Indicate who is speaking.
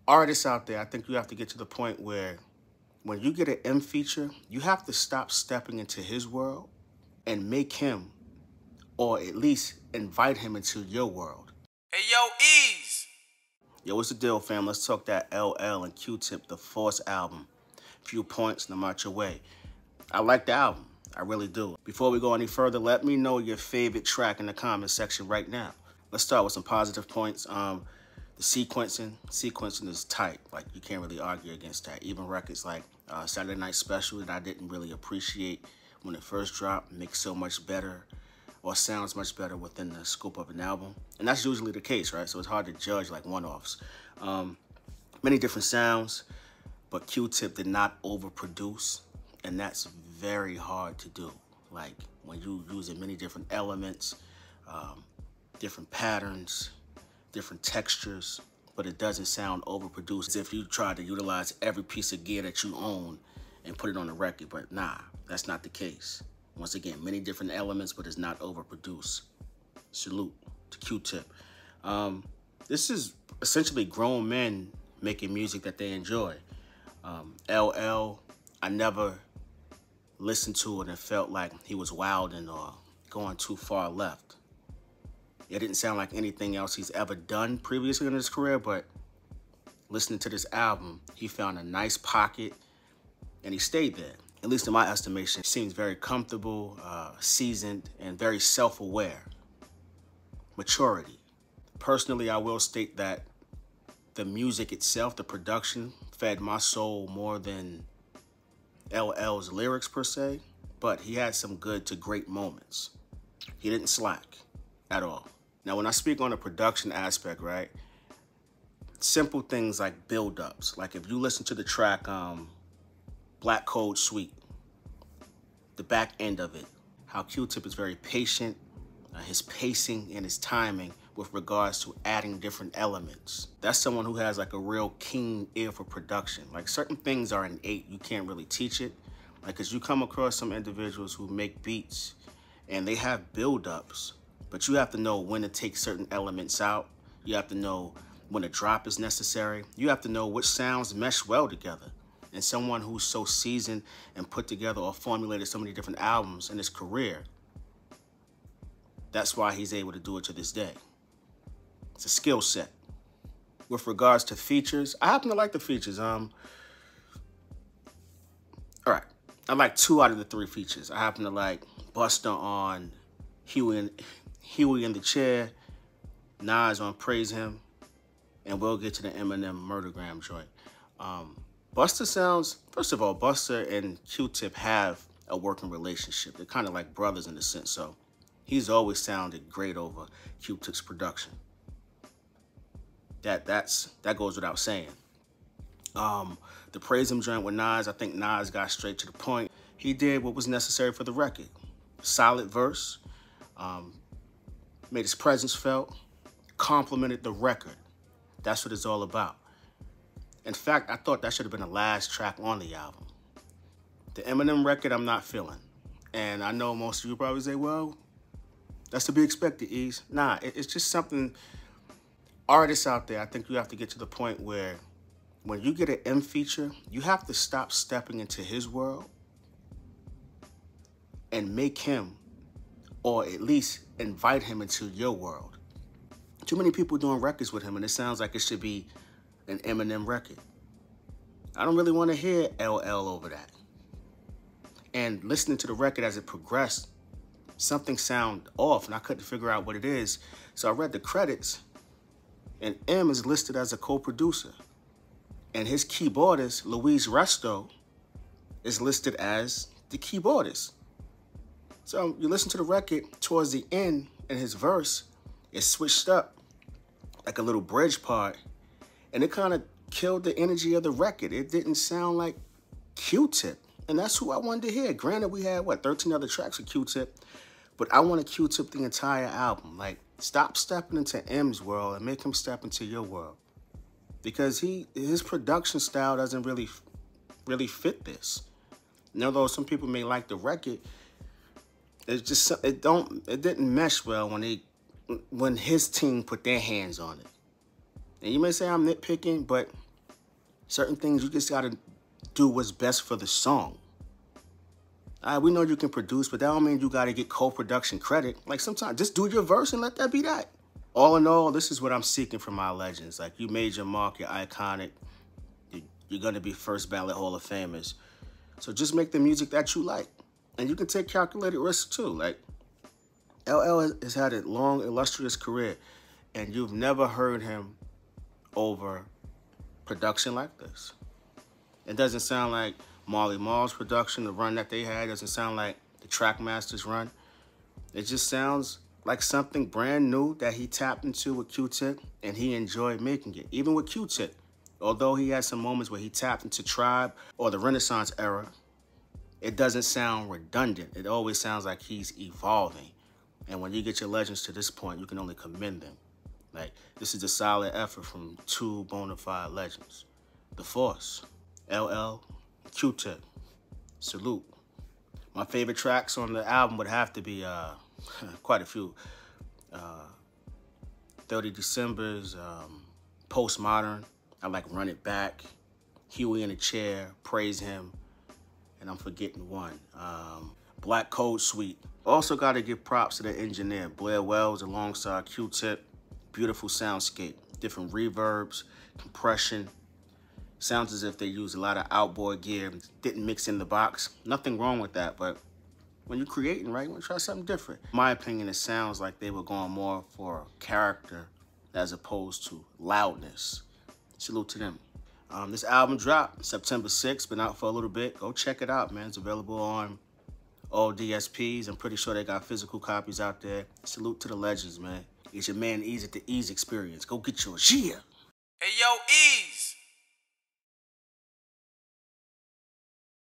Speaker 1: Artists out there, I think you have to get to the point where when you get an M feature, you have to stop stepping into his world and make him, or at least invite him into your world.
Speaker 2: Hey, yo, Eeze!
Speaker 1: Yo, what's the deal, fam? Let's talk that LL and Q-Tip, the Force album. Few points, and I'm out your way. I like the album. I really do. Before we go any further, let me know your favorite track in the comment section right now. Let's start with some positive points. The sequencing is tight. Like, you can't really argue against that. Even records like Saturday Night Special that I didn't really appreciate when it first dropped makes so much better or sounds much better within the scope of an album. And that's usually the case, right? So it's hard to judge like one-offs. Many different sounds, but Q-Tip did not overproduce, and that's very hard to do. Like, when you using many different elements, different patterns, different textures, but it doesn't sound overproduced as if you try to utilize every piece of gear that you own and put it on the record. But nah, that's not the case. Once again, many different elements, but it's not overproduced. Salute to Q-Tip. This is essentially grown men making music that they enjoy. LL, I never listened to it and felt like he was wilding or going too far left. It didn't sound like anything else he's ever done previously in his career, but listening to this album, he found a nice pocket and he stayed there. At least in my estimation, he seems very comfortable, seasoned, and very self-aware. Maturity. Personally, I will state that the music itself, the production, fed my soul more than LL's lyrics per se, but he had some good to great moments. He didn't slack at all. Now, when I speak on the production aspect, right, simple things like build-ups. Like if you listen to the track Black Code Suite, the back end of it, how Q-Tip is very patient, his pacing and his timing with regards to adding different elements. That's someone who has like a real keen ear for production. Like certain things are innate, you can't really teach it. Like, cause you come across some individuals who make beats and they have build-ups, but you have to know when to take certain elements out. You have to know when a drop is necessary. You have to know which sounds mesh well together. And someone who's so seasoned and put together or formulated so many different albums in his career, that's why he's able to do it to this day. It's a skill set. With regards to features, I happen to like the features. All right, I like 2 out of the 3 features. I happen to like Busta on Huey in the Chair, Nas on Praise Him, and we'll get to the Eminem Murdergram joint. Busta sounds, first of all, Busta and Q-Tip have a working relationship. They're kind of like brothers in a sense, so he's always sounded great over Q-Tip's production. That goes without saying. The Praise Him joint with Nas, I think Nas got straight to the point. He did what was necessary for the record. Solid verse, made his presence felt, complimented the record. That's what it's all about. In fact, I thought that should have been the last track on the album. The Eminem record, I'm not feeling. And I know most of you probably say, well, that's to be expected, Eeze. Nah, it's just something. Artists out there, I think you have to get to the point where when you get an M feature, you have to stop stepping into his world and make him, or at least invite him into your world. Too many people doing records with him, and it sounds like it should be an Eminem record. I don't really want to hear LL over that. And listening to the record as it progressed, something sounded off, and I couldn't figure out what it is. So I read the credits, and M is listed as a co-producer. And his keyboardist, Luis Resto, is listed as the keyboardist. So you listen to the record, towards the end, in his verse, it switched up like a little bridge part, and it kind of killed the energy of the record. It didn't sound like Q-Tip, and that's who I wanted to hear. Granted, we had, 13 other tracks of Q-Tip, but I wanted Q-Tip the entire album. Like, stop stepping into M's world and make him step into your world. Because his production style doesn't really fit this. And although some people may like the record, it didn't mesh well when his team put their hands on it. And you may say I'm nitpicking, but Certain things you just gotta do what's best for the song. We know you can produce, but that don't mean you gotta get co-production credit. Like sometimes just do your verse and let that be that. All in all, this is what I'm seeking from my legends. Like you made your mark, you're iconic. You're gonna be first ballot Hall of Famers. So just make the music that you like. And you can take calculated risks too. Like LL has had a long, illustrious career, and you've never heard him over production like this. It doesn't sound like Marley Marl's production, the run that they had, doesn't sound like the Trackmasters run. It just sounds like something brand new that he tapped into with Q-Tip, and he enjoyed making it. Even with Q-Tip, although he had some moments where he tapped into Tribe or the Renaissance era, it doesn't sound redundant. It always sounds like he's evolving. And when you get your legends to this point, you can only commend them. Like, this is a solid effort from two bona fide legends. The Force, LL, Q-Tip. Salute. My favorite tracks on the album would have to be quite a few. 30 Decembers, Postmodern. I like Run It Back, Huey in a Chair, Praise Him, and I'm forgetting one. Black Code Suite. Also got to give props to the engineer, Blair Wells, alongside Q-Tip. Beautiful soundscape, different reverbs, compression. Sounds as if they used a lot of outboard gear, didn't mix in the box. Nothing wrong with that, but when you're creating, right, you want to try something different. In my opinion, it sounds like they were going more for character as opposed to loudness. Salute to them. This album dropped September 6th, been out for a little bit. Go check it out, man. It's available on all DSPs. I'm pretty sure they got physical copies out there. Salute to the legends, man. It's your man Eeze at TheEezeExperience. Go get yours. Yeah.
Speaker 2: Hey, yo, Eeze.